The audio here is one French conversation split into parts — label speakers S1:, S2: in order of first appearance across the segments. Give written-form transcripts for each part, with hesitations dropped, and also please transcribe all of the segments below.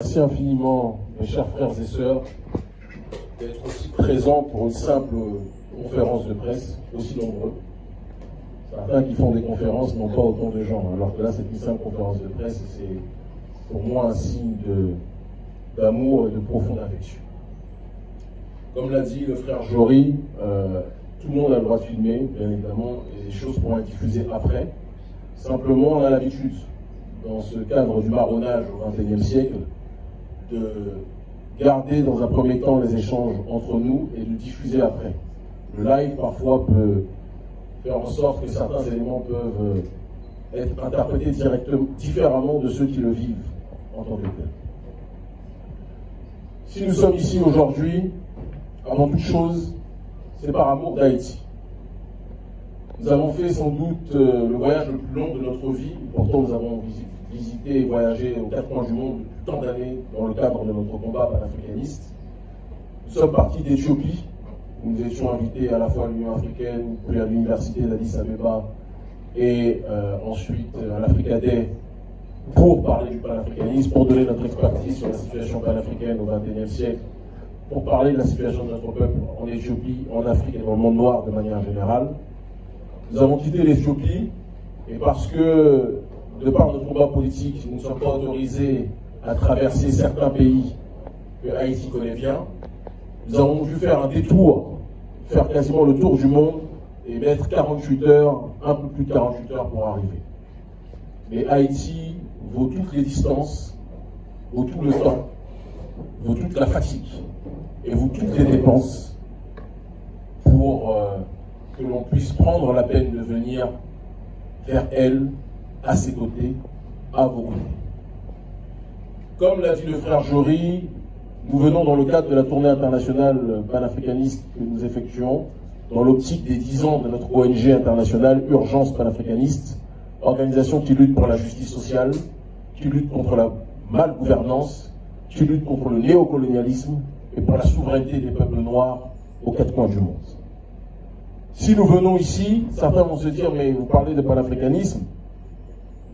S1: Merci infiniment, mes chers frères et sœurs, d'être aussi présents pour une simple conférence de presse, aussi nombreux. Certains qui font des conférences n'ont pas autant de gens, alors que là c'est une simple conférence de presse et c'est pour moi un signe d'amour et de profonde affection. Comme l'a dit le frère Jory, tout le monde a le droit de filmer, bien évidemment, et les choses pourront être diffusées après. Simplement, on a l'habitude, dans ce cadre du marronnage au XXIe siècle, de garder dans un premier temps les échanges entre nous et de diffuser après. Le live parfois peut faire en sorte que certains éléments peuvent être interprétés différemment de ceux qui le vivent en tant que tel. Si nous sommes ici aujourd'hui, avant toute chose, c'est par amour d'Haïti. Nous avons fait sans doute le voyage le plus long de notre vie, pourtant nous avons visité et voyagé aux quatre coins du monde depuis tant d'années dans le cadre de notre combat panafricaniste. Nous sommes partis d'Éthiopie, où nous étions invités à la fois à l'Union africaine, puis à l'université d'Addis Abeba et ensuite à l'Africa Day pour parler du panafricanisme, pour donner notre expertise sur la situation panafricaine au XXIe siècle, pour parler de la situation de notre peuple en Éthiopie, en Afrique et dans le monde noir de manière générale. Nous avons quitté l'Éthiopie et parce que, de par notre combat politique, nous ne sommes pas autorisés à traverser certains pays que Haïti connaît bien, nous avons dû faire un détour, faire quasiment le tour du monde et mettre 48 heures, un peu plus de 48 heures pour arriver. Mais Haïti vaut toutes les distances, vaut tout le temps, vaut toute la fatigue et vaut toutes les dépenses pour que l'on puisse prendre la peine de venir vers elle, à ses côtés, à vos côtés. Comme l'a dit le frère Jory, nous venons dans le cadre de la tournée internationale panafricaniste que nous effectuons, dans l'optique des 10 ans de notre ONG internationale Urgence panafricaniste, organisation qui lutte pour la justice sociale, qui lutte contre la malgouvernance, qui lutte contre le néocolonialisme et pour la souveraineté des peuples noirs aux quatre coins du monde. Si nous venons ici, certains vont se dire, mais vous parlez de panafricanisme,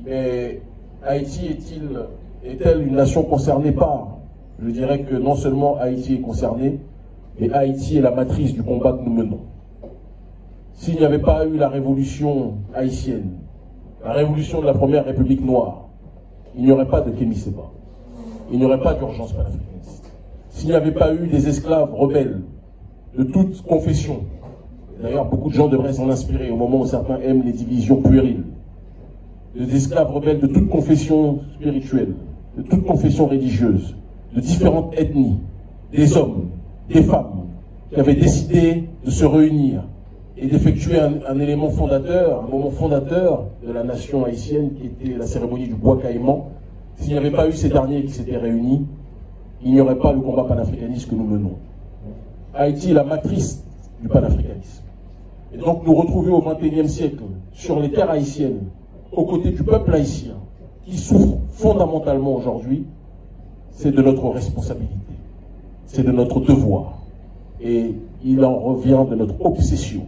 S1: mais Haïti est-elle une nation concernée par? Je dirais que non seulement Haïti est concernée, mais Haïti est la matrice du combat que nous menons. S'il n'y avait pas eu la révolution haïtienne, la révolution de la première République noire, il n'y aurait pas de Kémy Séba, il n'y aurait pas d'urgence panafricaniste. S'il n'y avait pas eu des esclaves rebelles de toute confession, d'ailleurs beaucoup de gens devraient s'en inspirer au moment où certains aiment les divisions puériles, des esclaves rebelles de toute confession spirituelle, de toute confession religieuse, de différentes ethnies, des hommes, des femmes, qui avaient décidé de se réunir et d'effectuer un élément fondateur, un moment fondateur de la nation haïtienne qui était la cérémonie du bois caïman. S'il n'y avait pas eu ces derniers qui s'étaient réunis, il n'y aurait pas le combat panafricaniste que nous menons. Haïti est la matrice du panafricanisme. Et donc nous retrouver au XXIe siècle, sur les terres haïtiennes, aux côtés du peuple haïtien, qui souffre fondamentalement aujourd'hui, c'est de notre responsabilité, c'est de notre devoir. Et il en revient de notre obsession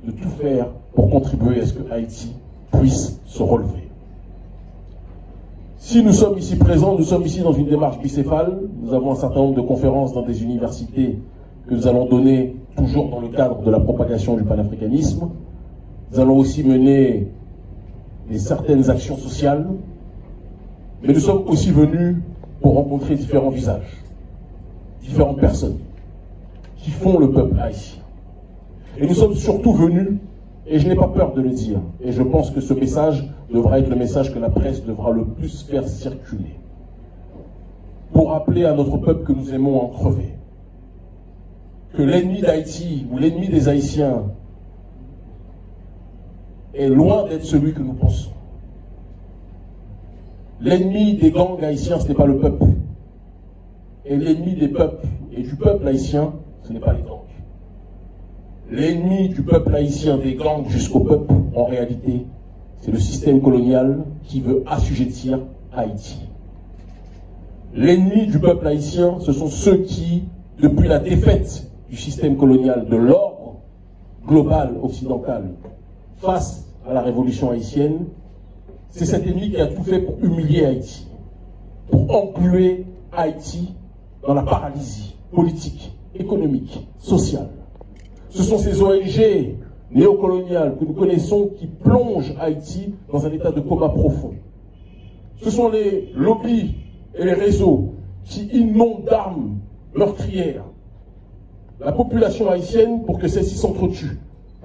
S1: de tout faire pour contribuer à ce que Haïti puisse se relever. Si nous sommes ici présents, nous sommes ici dans une démarche bicéphale. Nous avons un certain nombre de conférences dans des universités que nous allons donner toujours dans le cadre de la propagation du panafricanisme. Nous allons aussi mener certaines actions sociales, mais nous sommes aussi venus pour rencontrer différents visages, différentes personnes qui font le peuple haïtien. Et nous sommes surtout venus, et je n'ai pas peur de le dire, et je pense que ce message devra être le message que la presse devra le plus faire circuler, pour rappeler à notre peuple que nous aimons en crever, que l'ennemi d'Haïti ou l'ennemi des Haïtiens est loin d'être celui que nous pensons. L'ennemi des gangs haïtiens, ce n'est pas le peuple. Et l'ennemi des peuples et du peuple haïtien, ce n'est pas les gangs. L'ennemi du peuple haïtien, des gangs jusqu'au peuple, en réalité, c'est le système colonial qui veut assujettir Haïti. L'ennemi du peuple haïtien, ce sont ceux qui, depuis la défaite du système colonial, de l'ordre global occidental, face à la révolution haïtienne, c'est cet ennemi qui a tout fait pour humilier Haïti, pour engluer Haïti dans la paralysie politique, économique, sociale. Ce sont ces ONG néocoloniales que nous connaissons qui plongent Haïti dans un état de coma profond. Ce sont les lobbies et les réseaux qui inondent d'armes meurtrières la population haïtienne pour que celle-ci s'entretue.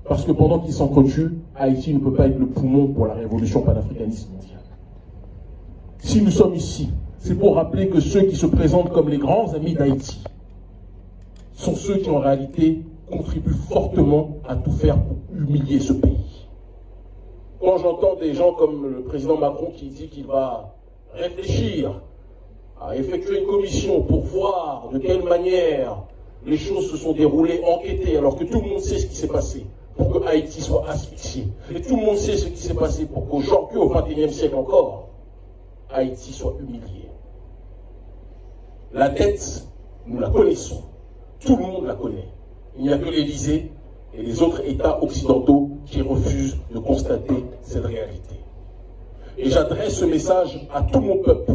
S1: Parce que pendant qu'ils s'entretuent, Haïti ne peut pas être le poumon pour la révolution panafricaniste mondiale. Si nous sommes ici, c'est pour rappeler que ceux qui se présentent comme les grands amis d'Haïti sont ceux qui en réalité contribuent fortement à tout faire pour humilier ce pays. Quand j'entends des gens comme le président Macron qui dit qu'il va réfléchir à effectuer une commission pour voir de quelle manière les choses se sont déroulées, enquêter, alors que tout le monde sait ce qui s'est passé pour que Haïti soit asphyxié. Et tout le monde sait ce qui s'est passé pour qu'aujourd'hui, au XXIe siècle encore, Haïti soit humilié. La dette, nous la connaissons. Tout le monde la connaît. Il n'y a que l'Élysée et les autres États occidentaux qui refusent de constater cette réalité. Et j'adresse ce message à tout mon peuple,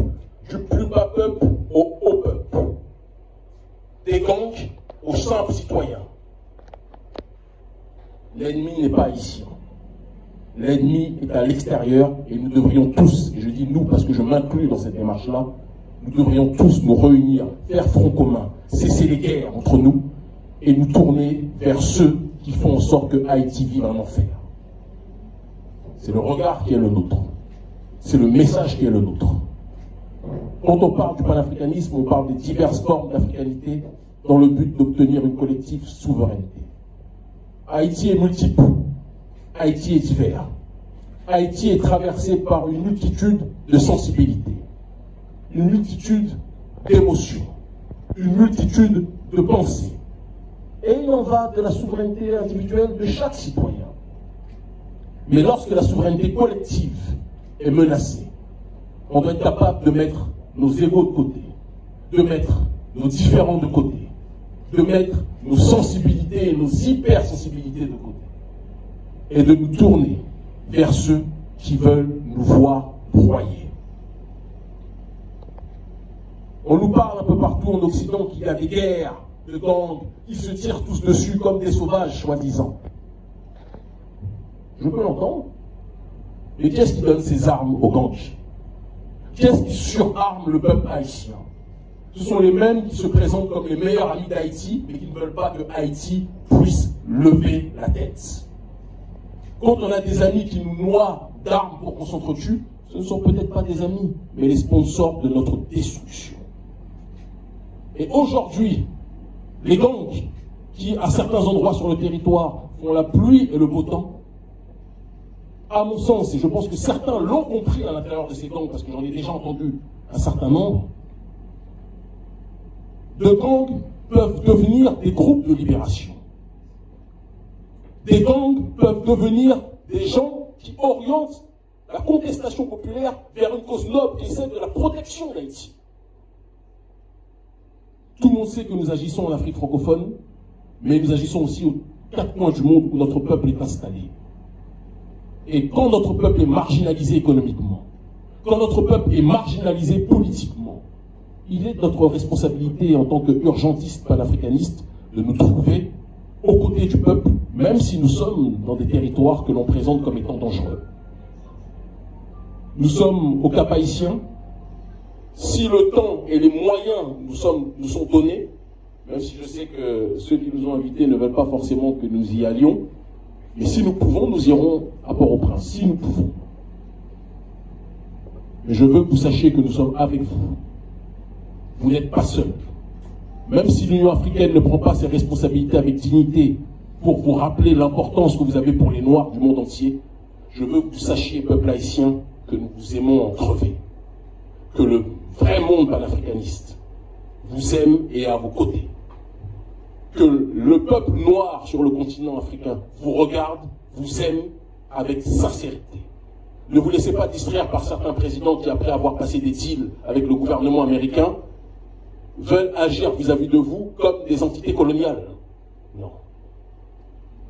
S1: du plus bas peuple au haut peuple, des gangs aux simples citoyens. L'ennemi n'est pas ici. L'ennemi est à l'extérieur et nous devrions tous, et je dis nous parce que je m'inclus dans cette démarche-là, nous devrions tous nous réunir, faire front commun, cesser les guerres entre nous et nous tourner vers ceux qui font en sorte que Haïti vive un enfer. C'est le regard qui est le nôtre. C'est le message qui est le nôtre. Quand on parle du panafricanisme, on parle des diverses formes d'africanité dans le but d'obtenir une collective souveraineté. Haïti est multiple. Haïti est divers. Haïti est traversé par une multitude de sensibilités, une multitude d'émotions, une multitude de pensées. Et il en va de la souveraineté individuelle de chaque citoyen. Mais lorsque la souveraineté collective est menacée, on doit être capable de mettre nos égos de côté, de mettre nos différends de côté, de mettre nos sensibilités et nos hypersensibilités de côté, et de nous tourner vers ceux qui veulent nous voir broyer. On nous parle un peu partout en Occident qu'il y a des guerres de gangs qui se tirent tous dessus comme des sauvages, soi-disant. Je peux l'entendre. Mais qui est-ce qui donne ces armes aux gangs? Qui est-ce qui surarme le peuple haïtien? Ce sont les mêmes qui se présentent comme les meilleurs amis d'Haïti, mais qui ne veulent pas que Haïti puisse lever la tête. Quand on a des amis qui nous noient d'armes pour qu'on s'entretue, ce ne sont peut-être pas des amis, mais les sponsors de notre destruction. Et aujourd'hui, les gangs qui, à certains endroits sur le territoire, font la pluie et le beau temps, à mon sens, et je pense que certains l'ont compris à l'intérieur de ces gangs, parce que j'en ai déjà entendu un certain nombre, de gangs peuvent devenir des groupes de libération. Des gangs peuvent devenir des gens qui orientent la contestation populaire vers une cause noble qui est celle de la protection d'Haïti. Tout le monde sait que nous agissons en Afrique francophone, mais nous agissons aussi aux 4 coins du monde où notre peuple est installé. Et quand notre peuple est marginalisé économiquement, quand notre peuple est marginalisé politiquement, il est de notre responsabilité en tant qu'urgentiste panafricaniste de nous trouver aux côtés du peuple, même si nous sommes dans des territoires que l'on présente comme étant dangereux. Nous sommes au Cap haïtien. Si le temps et les moyens nous sont donnés, même si je sais que ceux qui nous ont invités ne veulent pas forcément que nous y allions, mais si nous pouvons, nous irons à Port-au-Prince, si nous pouvons. Mais je veux que vous sachiez que nous sommes avec vous. Vous n'êtes pas seuls. Même si l'Union africaine ne prend pas ses responsabilités avec dignité pour vous rappeler l'importance que vous avez pour les Noirs du monde entier, je veux que vous sachiez, peuple haïtien, que nous vous aimons en crever. Que le vrai monde panafricaniste vous aime et est à vos côtés. Que le peuple noir sur le continent africain vous regarde, vous aime avec sincérité. Ne vous laissez pas distraire par certains présidents qui, après avoir passé des deals avec le gouvernement américain, veulent agir vis-à-vis de vous comme des entités coloniales. Non.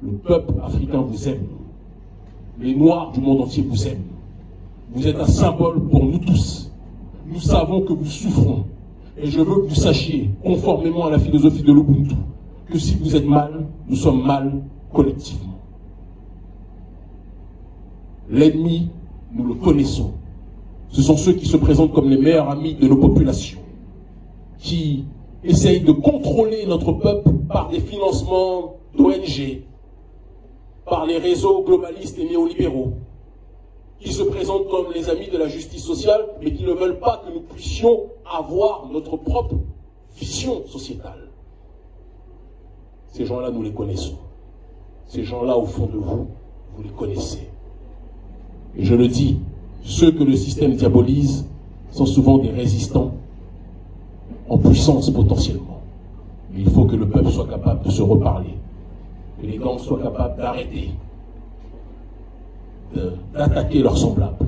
S1: Le peuple africain vous aime. Les Noirs du monde entier vous aiment. Vous êtes un symbole pour nous tous. Nous savons que nous souffrons,
S2: Et je veux que vous sachiez, conformément à la philosophie de l'Ubuntu, que si vous êtes mal, nous sommes mal collectivement. L'ennemi, nous le connaissons. Ce sont ceux qui se présentent comme les meilleurs amis de nos populations, qui essayent de contrôler notre peuple par des financements d'ONG, par les réseaux globalistes et néolibéraux, qui se présentent comme les amis de la justice sociale, mais qui ne veulent pas que nous puissions avoir notre propre vision sociétale. Ces gens-là, nous les connaissons. Ces gens-là, au fond de vous, vous les connaissez. Et je le dis, ceux que le système diabolise sont souvent des résistants en puissance potentiellement. Mais il faut que le peuple soit capable de se reparler, que les gangs soient capables d'arrêter, d'attaquer leurs semblables,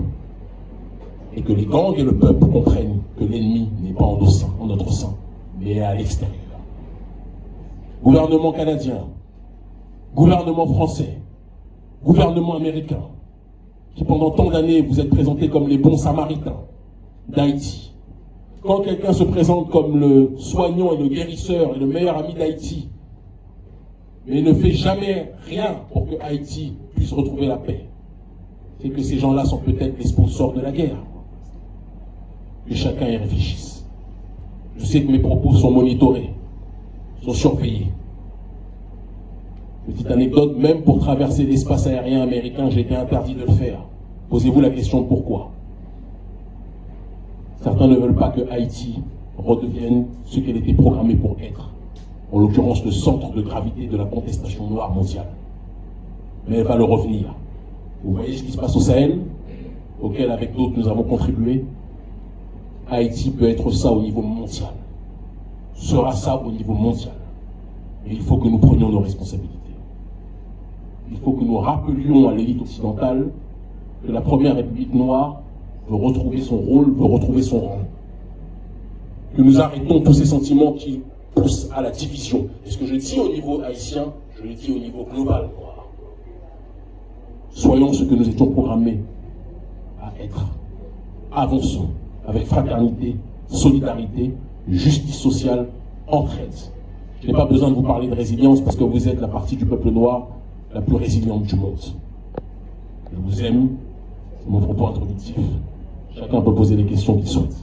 S2: et que les gangs et le peuple comprennent que l'ennemi n'est pas en notre sein, mais à l'extérieur. Gouvernement canadien, gouvernement français, gouvernement américain, qui pendant tant d'années vous êtes présentés comme les bons samaritains d'Haïti. Quand quelqu'un se présente comme le soignant et le guérisseur et le meilleur ami d'Haïti, mais ne fait jamais rien pour que Haïti puisse retrouver la paix, c'est que ces gens-là sont peut-être les sponsors de la guerre. Que chacun y réfléchisse. Je sais que mes propos sont monitorés, sont surveillés. Petite anecdote, même pour traverser l'espace aérien américain, j'ai été interdit de le faire. Posez-vous la question de pourquoi. Certains ne veulent pas que Haïti redevienne ce qu'elle était programmée pour être. En l'occurrence, le centre de gravité de la contestation noire mondiale. Mais elle va le revenir. Vous voyez ce qui se passe au Sahel, auquel avec d'autres nous avons contribué. Haïti peut être ça au niveau mondial. Sera ça au niveau mondial. Et il faut que nous prenions nos responsabilités. Il faut que nous rappelions à l'élite occidentale que la première République noire veut retrouver son rôle, veut retrouver son rang. Que nous arrêtons tous ces sentiments qui poussent à la division. Et ce que je dis au niveau haïtien, je le dis au niveau global. Soyons ce que nous étions programmés à être. Avançons avec fraternité, solidarité, justice sociale, entraide. Je n'ai pas besoin de vous parler de résilience parce que vous êtes la partie du peuple noir la plus résiliente du monde. Je vous aime, c'est mon propos introductif. Chacun peut poser les questions qu'il souhaite.